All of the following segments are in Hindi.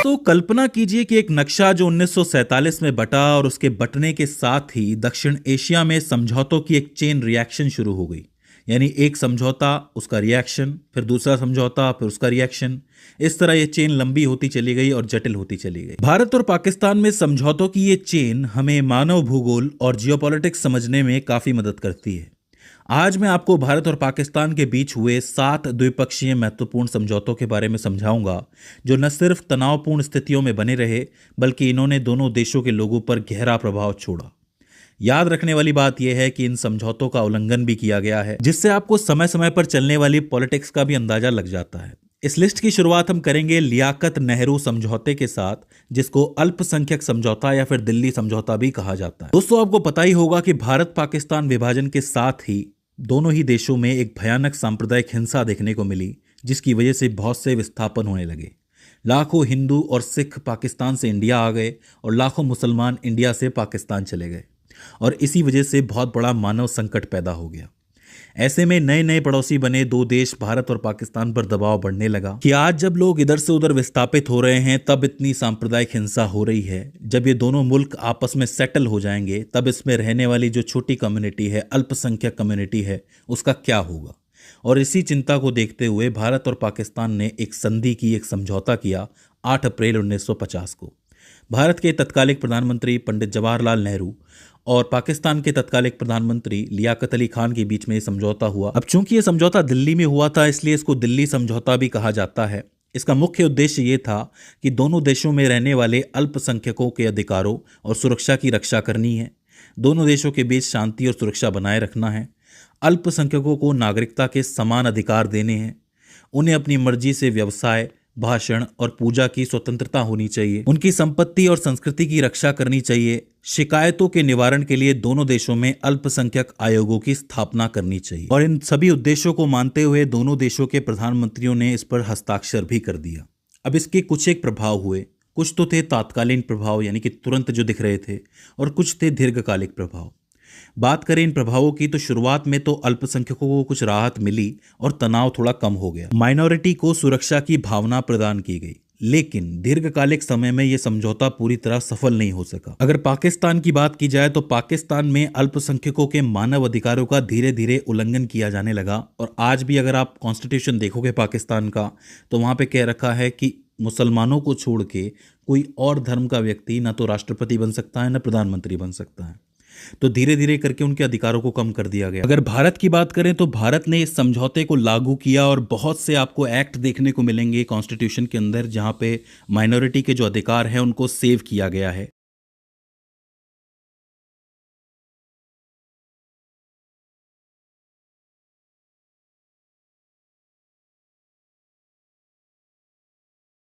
दोस्तों कल्पना कीजिए कि एक नक्शा जो 1947 में बटा और उसके बटने के साथ ही दक्षिण एशिया में समझौतों की एक चेन रिएक्शन शुरू हो गई। यानी एक समझौता, उसका रिएक्शन, फिर दूसरा समझौता, फिर उसका रिएक्शन। इस तरह ये चेन लंबी होती चली गई और जटिल होती चली गई। भारत और पाकिस्तान में समझौतों की ये चेन हमें मानव भूगोल और जियोपॉलिटिक्स समझने में काफी मदद करती है। आज मैं आपको भारत और पाकिस्तान के बीच हुए 7 द्विपक्षीय महत्वपूर्ण समझौतों के बारे में समझाऊंगा, जो न सिर्फ तनावपूर्ण स्थितियों में बने रहे, बल्कि इन्होंने दोनों देशों के लोगों पर गहरा प्रभाव छोड़ा। याद रखने वाली बात यह है कि इन समझौतों का उल्लंघन भी किया गया है, जिससे आपको समय समय पर चलने वाली पॉलिटिक्स का भी अंदाजा लग जाता है। इस लिस्ट की शुरुआत हम करेंगे लियाकत नेहरू समझौते के साथ, जिसको अल्पसंख्यक समझौता या फिर दिल्ली समझौता भी कहा जाता है। दोस्तों आपको पता ही होगा कि भारत पाकिस्तान विभाजन के साथ ही दोनों ही देशों में एक भयानक सांप्रदायिक हिंसा देखने को मिली, जिसकी वजह से बहुत से विस्थापन होने लगे। लाखों हिंदू और सिख पाकिस्तान से इंडिया आ गए और लाखों मुसलमान इंडिया से पाकिस्तान चले गए, और इसी वजह से बहुत बड़ा मानव संकट पैदा हो गया। ऐसे में नए नए पड़ोसी बने दो देश भारत और पाकिस्तान पर दबाव बढ़ने लगा कि आज जब लोग इधर से उधर विस्थापित हो रहे हैं, तब इतनी सांप्रदायिक हिंसा हो रही है। जब ये दोनों मुल्क आपस में सेटल हो जाएंगे, तब इसमें रहने वाली जो छोटी कम्युनिटी है, अल्पसंख्यक कम्युनिटी है, उसका क्या होगा। और इसी चिंता को देखते हुए भारत और पाकिस्तान ने एक संधि की, एक समझौता किया 8 अप्रैल 1950 को। भारत के तत्कालिक प्रधानमंत्री पंडित जवाहरलाल नेहरू और पाकिस्तान के तत्कालिक प्रधानमंत्री लियाकत अली खान के बीच में ये समझौता हुआ। अब चूंकि ये समझौता दिल्ली में हुआ था, इसलिए इसको दिल्ली समझौता भी कहा जाता है। इसका मुख्य उद्देश्य ये था कि दोनों देशों में रहने वाले अल्पसंख्यकों के अधिकारों और सुरक्षा की रक्षा करनी है। दोनों देशों के बीच शांति और सुरक्षा बनाए रखना है। अल्पसंख्यकों को नागरिकता के समान अधिकार देने हैं। उन्हें अपनी मर्जी से व्यवसाय, भाषण और पूजा की स्वतंत्रता होनी चाहिए। उनकी संपत्ति और संस्कृति की रक्षा करनी चाहिए। शिकायतों के निवारण के लिए दोनों देशों में अल्पसंख्यक आयोगों की स्थापना करनी चाहिए। और इन सभी उद्देश्यों को मानते हुए दोनों देशों के प्रधानमंत्रियों ने इस पर हस्ताक्षर भी कर दिया। अब इसके कुछ एक प्रभाव हुए। कुछ तो थे तात्कालीन प्रभाव, यानी कि तुरंत जो दिख रहे थे, और कुछ थे दीर्घकालिक प्रभाव। बात करें इन प्रभावों की, तो शुरुआत में तो अल्पसंख्यकों को कुछ राहत मिली और तनाव थोड़ा कम हो गया। माइनॉरिटी को सुरक्षा की भावना प्रदान की गई, लेकिन दीर्घकालिक समय में यह समझौता पूरी तरह सफल नहीं हो सका। अगर पाकिस्तान की बात की जाए, तो पाकिस्तान में अल्पसंख्यकों के मानव अधिकारों का धीरे धीरे उल्लंघन किया जाने लगा। और आज भी अगर आप कॉन्स्टिट्यूशन देखोगे पाकिस्तान का, तो वहां पे कह रखा है कि मुसलमानों को छोड़ के कोई और धर्म का व्यक्ति ना तो राष्ट्रपति बन सकता है, ना प्रधानमंत्री बन सकता है। तो धीरे धीरे करके उनके अधिकारों को कम कर दिया गया। अगर भारत की बात करें, तो भारत ने इस समझौते को लागू किया और बहुत से आपको एक्ट देखने को मिलेंगे कॉन्स्टिट्यूशन के अंदर, जहां पे माइनॉरिटी के जो अधिकार हैं उनको सेव किया गया है।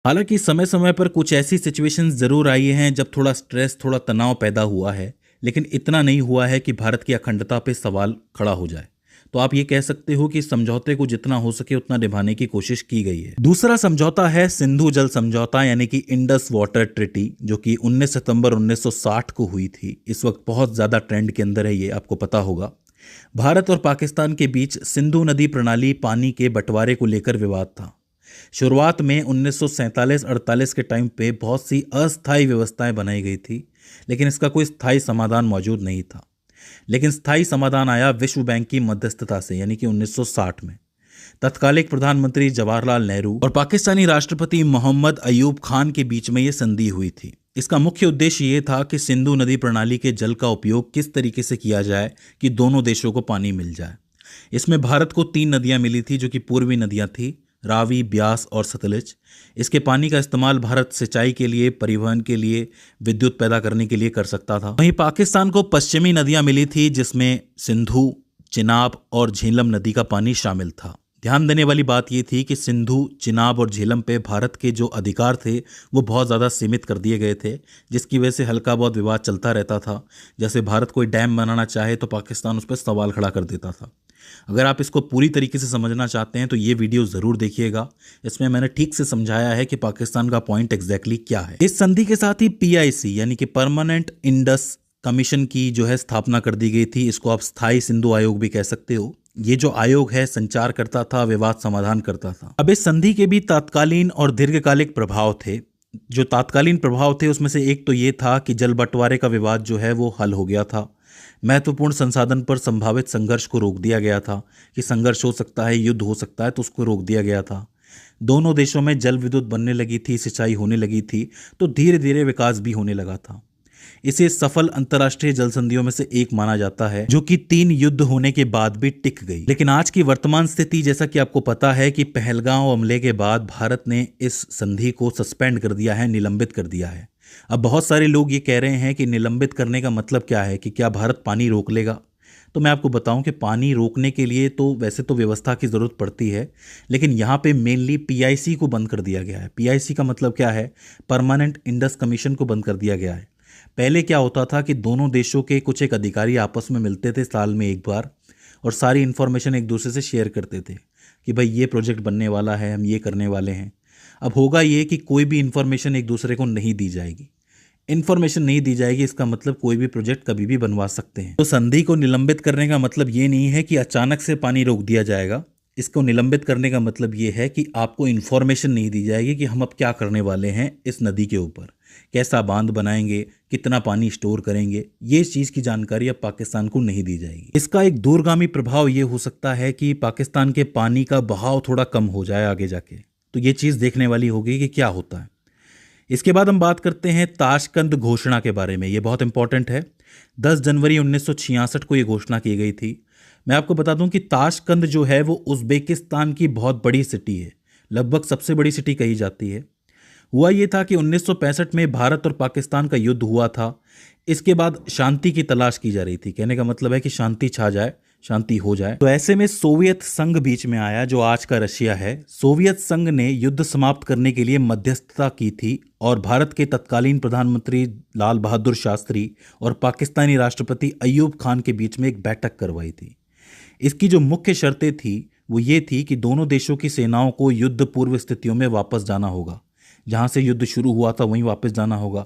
हालांकि समय समय पर कुछ ऐसी सिचुएशंस जरूर आई हैं जब थोड़ा स्ट्रेस, थोड़ा तनाव पैदा हुआ है, लेकिन इतना नहीं हुआ है कि भारत की अखंडता पे सवाल खड़ा हो जाए। तो आप ये कह सकते हो कि समझौते को जितना हो सके उतना निभाने की कोशिश की गई है। दूसरा समझौता है सिंधु जल समझौता, यानी कि इंडस वाटर ट्रिटी, जो कि 19 सितंबर 1960 को हुई थी। इस वक्त बहुत ज्यादा ट्रेंड के अंदर है, ये आपको पता होगा। भारत और पाकिस्तान के बीच सिंधु नदी प्रणाली पानी के बंटवारे को लेकर विवाद था। शुरुआत में 1947-48 के टाइम पे बहुत सी अस्थायी व्यवस्थाएं बनाई गई थी, लेकिन इसका कोई स्थायी समाधान मौजूद नहीं था। लेकिन स्थायी समाधान आया विश्व बैंक की मध्यस्थता से, यानी कि 1960 में। तत्कालिक प्रधानमंत्री जवाहरलाल नेहरू और पाकिस्तानी राष्ट्रपति मोहम्मद अयूब खान के बीच में यह संधि हुई थी। इसका मुख्य उद्देश्य ये था कि सिंधु नदी प्रणाली के जल का उपयोग किस तरीके से किया जाए कि दोनों देशों को पानी मिल जाए। इसमें भारत को 3 नदियां मिली थी, जो कि पूर्वी नदियां थी, रावी, ब्यास और सतलज। इसके पानी का इस्तेमाल भारत सिंचाई के लिए, परिवहन के लिए, विद्युत पैदा करने के लिए कर सकता था। वहीं पाकिस्तान को पश्चिमी नदियां मिली थी, जिसमें सिंधु, चिनाब और झेलम नदी का पानी शामिल था। ध्यान देने वाली बात यह थी कि सिंधु, चिनाब और झेलम पे भारत के जो अधिकार थे वो बहुत ज़्यादा सीमित कर दिए गए थे, जिसकी वजह से हल्का बहुत विवाद चलता रहता था। जैसे भारत कोई डैम बनाना चाहे तो पाकिस्तान उस पर सवाल खड़ा कर देता था। अगर आप इसको पूरी तरीके से समझना चाहते हैं तो ये वीडियो ज़रूर देखिएगा। इसमें मैंने ठीक से समझाया है कि पाकिस्तान का पॉइंट एग्जैक्टली क्या है। इस संधि के साथ ही PIC यानी कि परमानेंट इंडस कमीशन की जो है स्थापना कर दी गई थी। इसको आप स्थायी सिंधु आयोग भी कह सकते हो। ये जो आयोग है संचार करता था, विवाद समाधान करता था। अब इस संधि के भी तात्कालीन और दीर्घकालिक प्रभाव थे। जो तात्कालीन प्रभाव थे उसमें से एक तो ये था कि जल बंटवारे का विवाद जो है वो हल हो गया था। महत्वपूर्ण संसाधन पर संभावित संघर्ष को रोक दिया गया था कि संघर्ष हो सकता है, युद्ध हो सकता है, तो उसको रोक दिया गया था। दोनों देशों में जल विद्युत बनने लगी थी, सिंचाई होने लगी थी, तो धीरे धीरे विकास भी होने लगा था। इसे सफल अंतर्राष्ट्रीय जल संधियों में से एक माना जाता है, जो कि 3 युद्ध होने के बाद भी टिक गई। लेकिन आज की वर्तमान स्थिति, जैसा कि आपको पता है कि पहलगांव हमले के बाद भारत ने इस संधि को सस्पेंड कर दिया है, निलंबित कर दिया है। अब बहुत सारे लोग ये कह रहे हैं कि निलंबित करने का मतलब क्या है, कि क्या भारत पानी रोक लेगा। तो मैं आपको बताऊं कि पानी रोकने के लिए तो वैसे तो व्यवस्था की ज़रूरत पड़ती है, लेकिन यहाँ पे मेनली पीआईसी को बंद कर दिया गया है। पीआईसी का मतलब क्या है? परमानेंट इंडस कमीशन को बंद कर दिया गया है। पहले क्या होता था कि दोनों देशों के कुछ एक अधिकारी आपस में मिलते थे साल में एक बार, और सारी इन्फॉर्मेशन एक दूसरे से शेयर करते थे कि भाई ये प्रोजेक्ट बनने वाला है, हम ये करने वाले हैं। अब होगा ये कि कोई भी इन्फॉर्मेशन एक दूसरे को नहीं दी जाएगी। इन्फॉर्मेशन नहीं दी जाएगी, इसका मतलब कोई भी प्रोजेक्ट कभी भी बनवा सकते हैं। तो संधि को निलंबित करने का मतलब ये नहीं है कि अचानक से पानी रोक दिया जाएगा। इसको निलंबित करने का मतलब ये है कि आपको इन्फॉर्मेशन नहीं दी जाएगी कि हम अब क्या करने वाले हैं इस नदी के ऊपर, कैसा बांध बनाएंगे, कितना पानी स्टोर करेंगे, ये चीज़ की जानकारी अब पाकिस्तान को नहीं दी जाएगी। इसका एक दूरगामी प्रभाव ये हो सकता है कि पाकिस्तान के पानी का बहाव थोड़ा कम हो जाए आगे जाके। तो ये चीज़ देखने वाली होगी कि क्या होता है। इसके बाद हम बात करते हैं ताशकंद घोषणा के बारे में। ये बहुत इंपॉर्टेंट है। 10 जनवरी 1966 को ये घोषणा की गई थी। मैं आपको बता दूं कि ताशकंद जो है वो उज़्बेकिस्तान की बहुत बड़ी सिटी है, लगभग सबसे बड़ी सिटी कही जाती है। हुआ ये था कि 1965 में भारत और पाकिस्तान का युद्ध हुआ था। इसके बाद शांति की तलाश की जा रही थी। कहने का मतलब है कि शांति छा जाए, शांति हो जाए। तो ऐसे में सोवियत संघ बीच में आया, जो आज का रशिया है। सोवियत संघ ने युद्ध समाप्त करने के लिए मध्यस्थता की थी और भारत के तत्कालीन प्रधानमंत्री लाल बहादुर शास्त्री और पाकिस्तानी राष्ट्रपति अयूब खान के बीच में एक बैठक करवाई थी। इसकी जो मुख्य शर्तें थी वो ये थी कि दोनों देशों की सेनाओं को युद्ध पूर्व स्थितियों में वापस जाना होगा, जहां से युद्ध शुरू हुआ था वहीं वापस जाना होगा।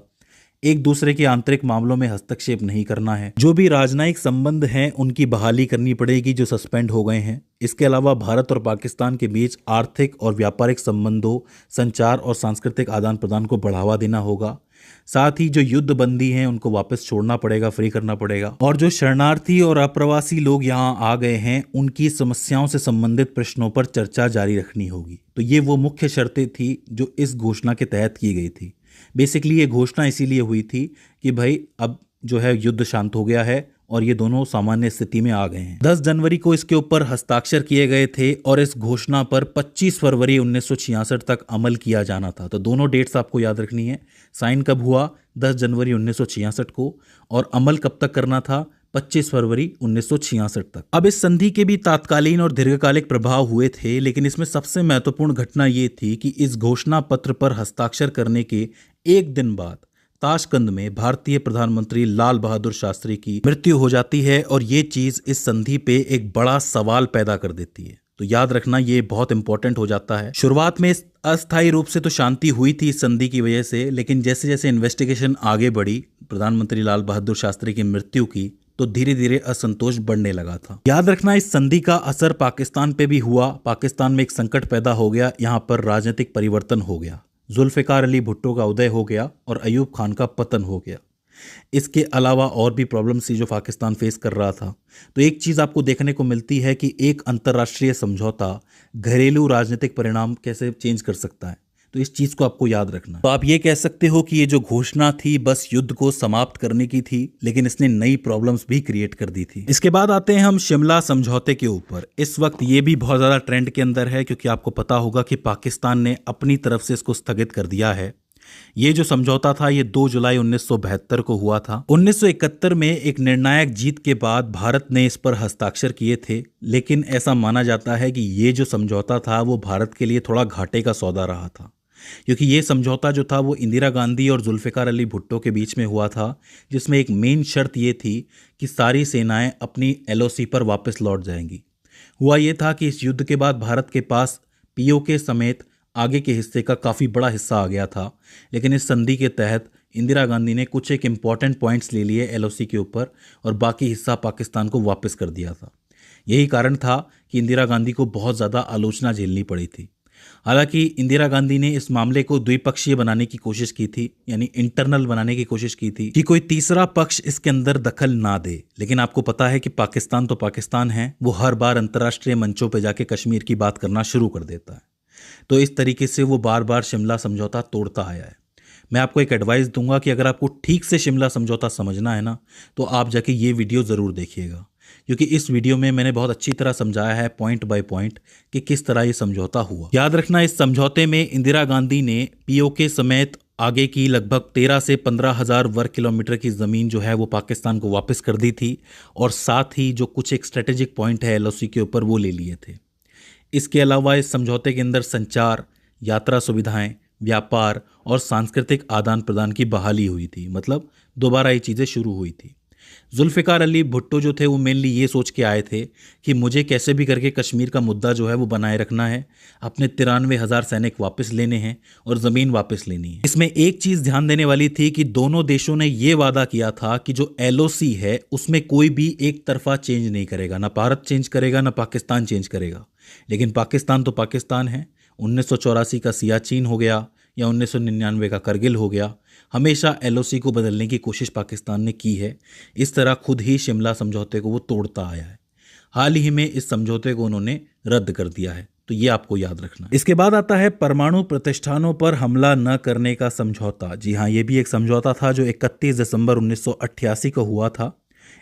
एक दूसरे के आंतरिक मामलों में हस्तक्षेप नहीं करना है। जो भी राजनयिक संबंध हैं उनकी बहाली करनी पड़ेगी जो सस्पेंड हो गए हैं। इसके अलावा भारत और पाकिस्तान के बीच आर्थिक और व्यापारिक संबंधों, संचार और सांस्कृतिक आदान प्रदान को बढ़ावा देना होगा। साथ ही जो युद्ध बंदी हैं उनको वापस छोड़ना पड़ेगा, फ्री करना पड़ेगा। और जो शरणार्थी और अप्रवासी लोग यहाँ आ गए हैं उनकी समस्याओं से संबंधित प्रश्नों पर चर्चा जारी रखनी होगी। तो ये वो मुख्य शर्तें थी जो इस घोषणा के तहत की गई थी। बेसिकली ये घोषणा इसीलिए हुई थी कि भाई अब जो है युद्ध शांत हो गया है और ये दोनों सामान्य स्थिति में आ गए हैं। 10 जनवरी को इसके ऊपर हस्ताक्षर किए गए थे और इस घोषणा पर 25 फरवरी 1966 तक अमल किया जाना था। तो दोनों डेट्स आपको याद रखनी है। साइन कब हुआ? 10 जनवरी 1966 को। और अमल कब तक करना था? 25 फरवरी 1966 तक। अब इस संधि के भी तात्कालीन और दीर्घकालिक प्रभाव हुए थे, लेकिन इसमें सबसे महत्वपूर्ण घटना ये थी कि इस घोषणा पत्र पर हस्ताक्षर करने के एक दिन बाद ताशकंद में भारतीय प्रधानमंत्री लाल बहादुर शास्त्री की मृत्यु हो जाती है और ये चीज इस संधि पे एक बड़ा सवाल पैदा कर देती है। तो याद रखना ये बहुत इंपॉर्टेंट हो जाता है। शुरुआत में अस्थायी रूप से तो शांति हुई थी इस संधि की वजह से, लेकिन जैसे जैसे इन्वेस्टिगेशन आगे बढ़ी प्रधानमंत्री लाल बहादुर शास्त्री की मृत्यु की, तो धीरे धीरे असंतोष बढ़ने लगा था। याद रखना इस संधि का असर पाकिस्तान पे भी हुआ। पाकिस्तान में एक संकट पैदा हो गया, यहाँ पर राजनीतिक परिवर्तन हो गया। जुल्फिकार अली भुट्टो का उदय हो गया और अयूब खान का पतन हो गया। इसके अलावा और भी प्रॉब्लम्स थी जो पाकिस्तान फेस कर रहा था। तो एक चीज़ आपको देखने को मिलती है कि एक अंतर्राष्ट्रीय समझौता घरेलू राजनीतिक परिणाम कैसे चेंज कर सकता है। तो इस चीज़ को आपको याद रखना। तो आप ये कह सकते हो कि ये जो घोषणा थी बस युद्ध को समाप्त करने की थी, लेकिन इसने नई प्रॉब्लम्स भी क्रिएट कर दी थी। इसके बाद आते हैं हम शिमला समझौते के ऊपर। इस वक्त ये भी बहुत ज़्यादा ट्रेंड के अंदर है, क्योंकि आपको पता होगा कि पाकिस्तान ने अपनी तरफ से इसको स्थगित कर दिया है। ये जो समझौता था ये 2 जुलाई 1972 को हुआ था। 1971 में एक निर्णायक जीत के बाद भारत ने इस पर हस्ताक्षर किए थे, लेकिन ऐसा माना जाता है कि ये जो समझौता था वो भारत के लिए थोड़ा घाटे का सौदा रहा था, क्योंकि ये समझौता जो था वो इंदिरा गांधी और जुल्फिकार अली भुट्टो के बीच में हुआ था, जिसमें एक मेन शर्त ये थी कि सारी सेनाएं अपनी एलओसी पर वापस लौट जाएंगी। हुआ ये था कि इस युद्ध के बाद भारत के पास पीओके समेत आगे के हिस्से का काफ़ी बड़ा हिस्सा आ गया था, लेकिन इस संधि के तहत इंदिरा गांधी ने कुछ एक इम्पॉर्टेंट पॉइंट्स ले लिए एलओसी के ऊपर और बाकी हिस्सा पाकिस्तान को वापस कर दिया था। यही कारण था कि इंदिरा गांधी को बहुत ज़्यादा आलोचना झेलनी पड़ी थी। हालांकि इंदिरा गांधी ने इस मामले को द्विपक्षीय बनाने की कोशिश की थी, यानी इंटरनल बनाने की कोशिश की थी कि कोई तीसरा पक्ष इसके अंदर दखल ना दे। लेकिन आपको पता है कि पाकिस्तान तो पाकिस्तान है, वो हर बार अंतर्राष्ट्रीय मंचों पर जाके कश्मीर की बात करना शुरू कर देता है। तो इस तरीके से वो बार बार शिमला समझौता तोड़ता आया है। मैं आपको एक एडवाइस दूंगा कि अगर आपको ठीक से शिमला समझौता समझना है ना, तो आप जाके ये वीडियो ज़रूर देखिएगा, क्योंकि इस वीडियो में मैंने बहुत अच्छी तरह समझाया है पॉइंट बाय पॉइंट कि किस तरह ये समझौता हुआ। याद रखना, इस समझौते में इंदिरा गांधी ने पीओके समेत आगे की लगभग 13 से 15,000 वर्ग किलोमीटर की ज़मीन जो है वो पाकिस्तान को वापस कर दी थी, और साथ ही जो कुछ एक स्ट्रेटेजिक पॉइंट है एलओसी के ऊपर वो ले लिए थे। इसके अलावा इस समझौते के अंदर संचार, यात्रा सुविधाएं, व्यापार और सांस्कृतिक आदान प्रदान की बहाली हुई थी, मतलब दोबारा ये चीज़ें शुरू हुई थी। जुल्फ़िकार अली भुट्टो जो थे वो मेनली ये सोच के आए थे कि मुझे कैसे भी करके कश्मीर का मुद्दा जो है वो बनाए रखना है, अपने 93,000 सैनिक वापस लेने हैं और ज़मीन वापस लेनी है। इसमें एक चीज़ ध्यान देने वाली थी कि दोनों देशों ने ये वादा किया था कि जो एलओसी है उसमें कोई भी एक तरफा चेंज नहीं करेगा, ना भारत चेंज करेगा ना पाकिस्तान चेंज करेगा। लेकिन पाकिस्तान तो पाकिस्तान है, 1984 का सियाचिन हो गया या 1999 का करगिल हो गया, हमेशा एलओसी को बदलने की कोशिश पाकिस्तान ने की है। इस तरह खुद ही शिमला समझौते को वो तोड़ता आया है। हाल ही में इस समझौते को उन्होंने रद्द कर दिया है, तो ये आपको याद रखना। इसके बाद आता है परमाणु प्रतिष्ठानों पर हमला न करने का समझौता। जी हाँ, ये भी एक समझौता था जो 31 दिसंबर 1988 को हुआ था।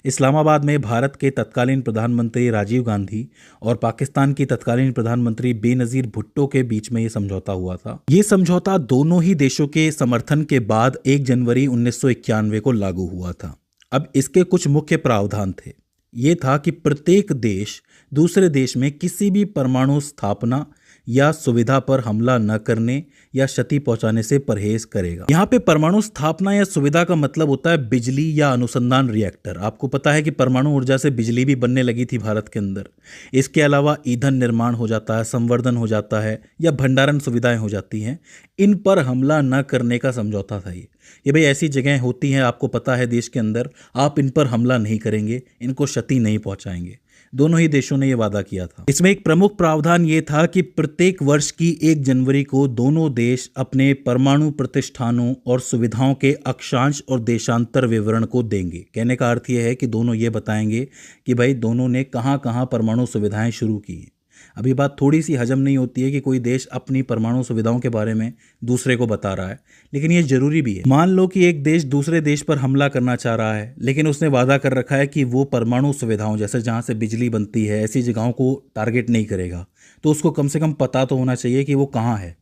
इस्लामाबाद में भारत के तत्कालीन प्रधानमंत्री राजीव गांधी और पाकिस्तान की तत्कालीन प्रधानमंत्री बेनजीर भुट्टो के बीच में ये समझौता हुआ था। ये समझौता दोनों ही देशों के समर्थन के बाद 1 जनवरी 1991 को लागू हुआ था। अब इसके कुछ मुख्य प्रावधान थे। ये था कि प्रत्येक देश दूसरे देश में किसी भी परमाणु स्थापना या सुविधा पर हमला न करने या क्षति पहुंचाने से परहेज करेगा। यहाँ पे परमाणु स्थापना या सुविधा का मतलब होता है बिजली या अनुसंधान रिएक्टर। आपको पता है कि परमाणु ऊर्जा से बिजली भी बनने लगी थी भारत के अंदर। इसके अलावा ईंधन निर्माण हो जाता है, संवर्धन हो जाता है या भंडारण सुविधाएं हो जाती हैं। इन पर हमला न करने का समझौता था ये भाई ऐसी जगह होती हैं, आपको पता है देश के अंदर, आप इन पर हमला नहीं करेंगे, इनको क्षति नहीं पहुंचाएंगे। दोनों ही देशों ने यह वादा किया था। इसमें एक प्रमुख प्रावधान ये था कि प्रत्येक वर्ष की 1 जनवरी को दोनों देश अपने परमाणु प्रतिष्ठानों और सुविधाओं के अक्षांश और देशांतर विवरण को देंगे। कहने का अर्थ यह है कि दोनों ये बताएंगे कि भाई दोनों ने कहां कहां परमाणु सुविधाएं शुरू की। अब ये बात थोड़ी सी हजम नहीं होती है कि कोई देश अपनी परमाणु सुविधाओं के बारे में दूसरे को बता रहा है, लेकिन ये जरूरी भी है। मान लो कि एक देश दूसरे देश पर हमला करना चाह रहा है, लेकिन उसने वादा कर रखा है कि वो परमाणु सुविधाओं जैसे जहाँ से बिजली बनती है ऐसी जगहों को टारगेट नहीं करेगा, तो उसको कम से कम पता तो होना चाहिए कि वो कहाँ है।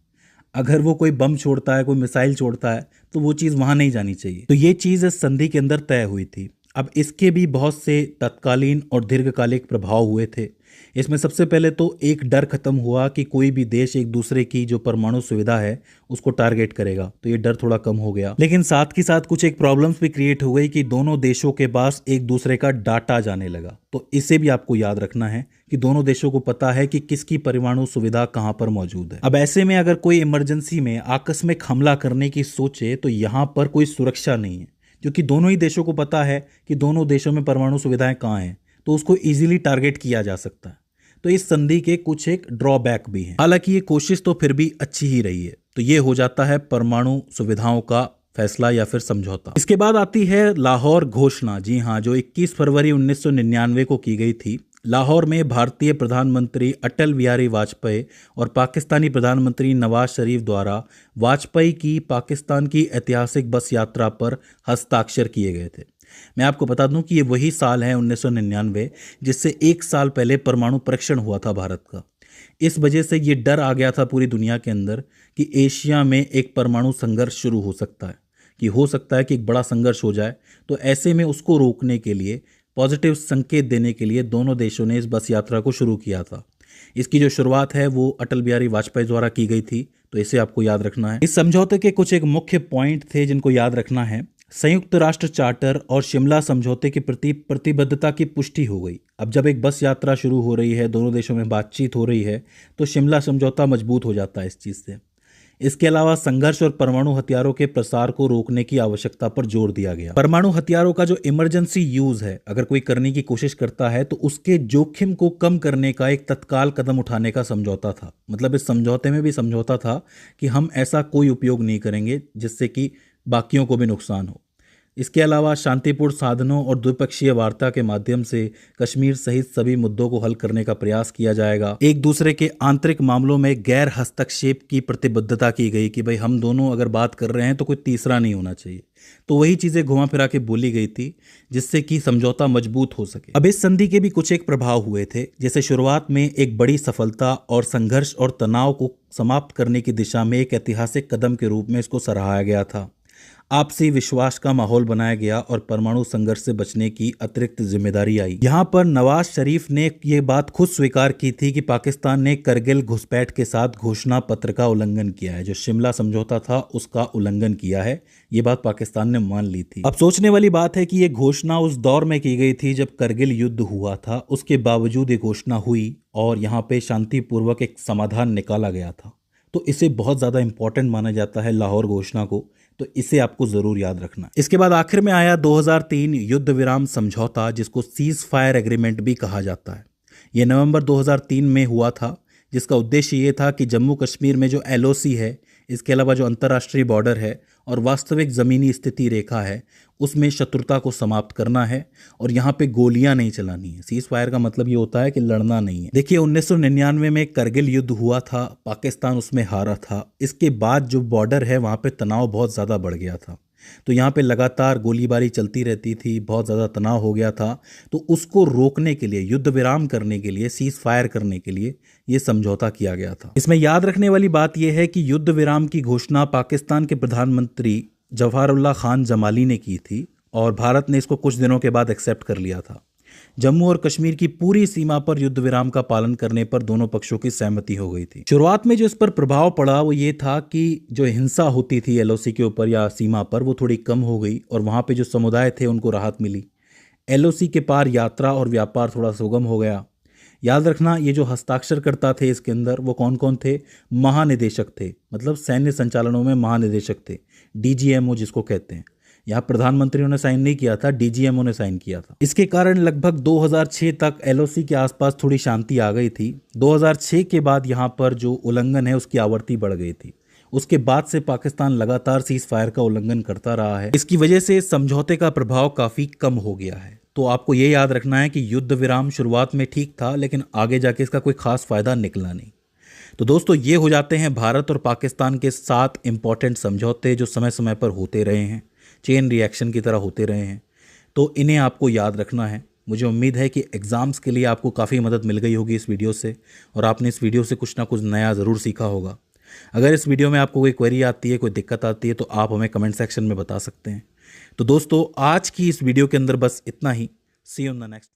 अगर वो कोई बम छोड़ता है, कोई मिसाइल छोड़ता है, तो वो चीज़ वहाँ नहीं जानी चाहिए। तो ये चीज़ इस संधि के अंदर तय हुई थी। अब इसके भी बहुत से तत्कालीन और दीर्घकालिक प्रभाव हुए थे। इसमें सबसे पहले तो एक डर खत्म हुआ कि कोई भी देश एक दूसरे की जो परमाणु सुविधा है उसको टारगेट करेगा, तो ये डर थोड़ा कम हो गया। लेकिन साथ ही साथ कुछ एक प्रॉब्लम्स भी क्रिएट हो गई कि दोनों देशों के पास एक दूसरे का डाटा जाने लगा। तो इसे भी आपको याद रखना है कि दोनों देशों को पता है कि किसकी परमाणु सुविधा कहां पर मौजूद है। अब ऐसे में अगर कोई इमरजेंसी में आकस्मिक हमला करने की सोचे तो यहां पर कोई सुरक्षा नहीं है, क्योंकि दोनों ही देशों को पता है कि दोनों देशों में परमाणु सुविधाएं कहाँ हैं, तो उसको इजीली टारगेट किया जा सकता है। तो इस संधि के कुछ एक ड्रॉबैक भी हैं। हालांकि ये कोशिश तो फिर भी अच्छी ही रही है। तो ये हो जाता है परमाणु सुविधाओं का फैसला या फिर समझौता। इसके बाद आती है लाहौर घोषणा। जी हाँ, जो 21 फरवरी 1999 को की गई थी। लाहौर में भारतीय प्रधानमंत्री अटल बिहारी वाजपेयी और पाकिस्तानी प्रधानमंत्री नवाज शरीफ द्वारा वाजपेयी की पाकिस्तान की ऐतिहासिक बस यात्रा पर हस्ताक्षर किए गए थे। मैं आपको बता दूं कि ये वही साल है 1999 जिससे 1 साल पहले परमाणु परीक्षण हुआ था भारत का। इस वजह से ये डर आ गया था पूरी दुनिया के अंदर कि एशिया में एक परमाणु संघर्ष शुरू हो सकता है, कि हो सकता है कि एक बड़ा संघर्ष हो जाए। तो ऐसे में उसको रोकने के लिए, पॉजिटिव संकेत देने के लिए दोनों देशों ने इस बस यात्रा को शुरू किया था। इसकी जो शुरुआत है वो अटल बिहारी वाजपेयी द्वारा की गई थी, तो इसे आपको याद रखना है। इस समझौते के कुछ एक मुख्य पॉइंट थे जिनको याद रखना है। संयुक्त राष्ट्र चार्टर और शिमला समझौते के प्रति प्रतिबद्धता की पुष्टि हो गई। अब जब एक बस यात्रा शुरू हो रही है, दोनों देशों में बातचीत हो रही है, तो शिमला समझौता मजबूत हो जाता है इस चीज़ से। इसके अलावा संघर्ष और परमाणु हथियारों के प्रसार को रोकने की आवश्यकता पर जोर दिया गया। परमाणु हथियारों का जो इमरजेंसी यूज है, अगर कोई करने की कोशिश करता है तो उसके जोखिम को कम करने का एक तत्काल कदम उठाने का समझौता था। मतलब इस समझौते में भी समझौता था कि हम ऐसा कोई उपयोग नहीं करेंगे जिससे कि बाकियों को भी नुकसान हो। इसके अलावा शांतिपूर्ण साधनों और द्विपक्षीय वार्ता के माध्यम से कश्मीर सहित सभी मुद्दों को हल करने का प्रयास किया जाएगा। एक दूसरे के आंतरिक मामलों में गैर हस्तक्षेप की प्रतिबद्धता की गई कि भाई हम दोनों अगर बात कर रहे हैं तो कोई तीसरा नहीं होना चाहिए। तो वही चीजें घुमा फिरा के बोली गई थी जिससे कि समझौता मजबूत हो सके। अब इस संधि के भी कुछ एक प्रभाव हुए थे, जैसे शुरुआत में एक बड़ी सफलता और संघर्ष और तनाव को समाप्त करने की दिशा में एक ऐतिहासिक कदम के रूप में इसको सराहा गया था। आपसी विश्वास का माहौल बनाया गया और परमाणु संघर्ष से बचने की अतिरिक्त जिम्मेदारी आई। यहाँ पर नवाज शरीफ ने ये बात खुद स्वीकार की थी कि पाकिस्तान ने करगिल घुसपैठ के साथ घोषणा पत्र का उल्लंघन किया है, जो शिमला समझौता था उसका उल्लंघन किया है। ये बात पाकिस्तान ने मान ली थी। अब सोचने वाली बात है कि ये घोषणा उस दौर में की गई थी जब करगिल युद्ध हुआ था, उसके बावजूद ये घोषणा हुई और यहाँ पे शांतिपूर्वक एक समाधान निकाला गया था। तो इसे बहुत ज़्यादा इंपॉर्टेंट माना जाता है लाहौर घोषणा को, तो इसे आपको ज़रूर याद रखना। इसके बाद आखिर में आया 2003 युद्ध विराम समझौता, जिसको सीज फायर एग्रीमेंट भी कहा जाता है। यह नवंबर 2003 में हुआ था, जिसका उद्देश्य ये था कि जम्मू कश्मीर में जो LOC है, इसके अलावा जो अंतर्राष्ट्रीय बॉर्डर है और वास्तविक ज़मीनी स्थिति रेखा है, उसमें शत्रुता को समाप्त करना है और यहाँ पे गोलियां नहीं चलानी है। सीज फायर का मतलब ये होता है कि लड़ना नहीं है। देखिए 1999 में करगिल युद्ध हुआ था, पाकिस्तान उसमें हारा था। इसके बाद जो बॉर्डर है वहाँ पे तनाव बहुत ज़्यादा बढ़ गया था, तो यहाँ पे लगातार गोलीबारी चलती रहती थी, बहुत ज़्यादा तनाव हो गया था। तो उसको रोकने के लिए, युद्ध विराम करने के लिए, सीज फायर करने के लिए ये समझौता किया गया था। इसमें याद रखने वाली बात यह है कि युद्ध विराम की घोषणा पाकिस्तान के प्रधानमंत्री जवाहरुल्लाह खान जमाली ने की थी और भारत ने इसको कुछ दिनों के बाद एक्सेप्ट कर लिया था। जम्मू और कश्मीर की पूरी सीमा पर युद्ध विराम का पालन करने पर दोनों पक्षों की सहमति हो गई थी। शुरुआत में जो इस पर प्रभाव पड़ा वो ये था कि जो हिंसा होती थी LOC के ऊपर या सीमा पर, वो थोड़ी कम हो गई और वहाँ पे जो समुदाय थे उनको राहत मिली। LOC के पार यात्रा और व्यापार थोड़ा सुगम हो गया। याद रखना, ये जो हस्ताक्षरकर्ता थे इसके अंदर वो कौन कौन थे? महानिदेशक थे, मतलब सैन्य संचालनों में महानिदेशक थे, DGMO जिसको कहते हैं। यहाँ प्रधानमंत्रियों ने साइन नहीं किया था, DGMO ने साइन किया था। इसके कारण लगभग 2006 तक LOC के आसपास थोड़ी शांति आ गई थी। 2006 के बाद यहाँ पर जो उल्लंघन है उसकी आवृत्ति बढ़ गई थी। उसके बाद से पाकिस्तान लगातार सीज फायर का उल्लंघन करता रहा है। इसकी वजह से समझौते का प्रभाव काफ़ी कम हो गया है। तो आपको ये याद रखना है कि युद्ध विराम शुरुआत में ठीक था, लेकिन आगे जाके इसका कोई खास फायदा निकला नहीं। तो दोस्तों, ये हो जाते हैं भारत और पाकिस्तान के 7 इंपॉर्टेंट समझौते जो समय समय पर होते रहे हैं, चेन रिएक्शन की तरह होते रहे हैं। तो इन्हें आपको याद रखना है। मुझे उम्मीद है कि एग्ज़ाम्स के लिए आपको काफ़ी मदद मिल गई होगी इस वीडियो से, और आपने इस वीडियो से कुछ ना कुछ नया ज़रूर सीखा होगा। अगर इस वीडियो में आपको कोई क्वेरी आती है, कोई दिक्कत आती है, तो आप हमें कमेंट सेक्शन में बता सकते हैं। तो दोस्तों, आज की इस वीडियो के अंदर बस इतना ही। सी यू इन द नेक्स्ट।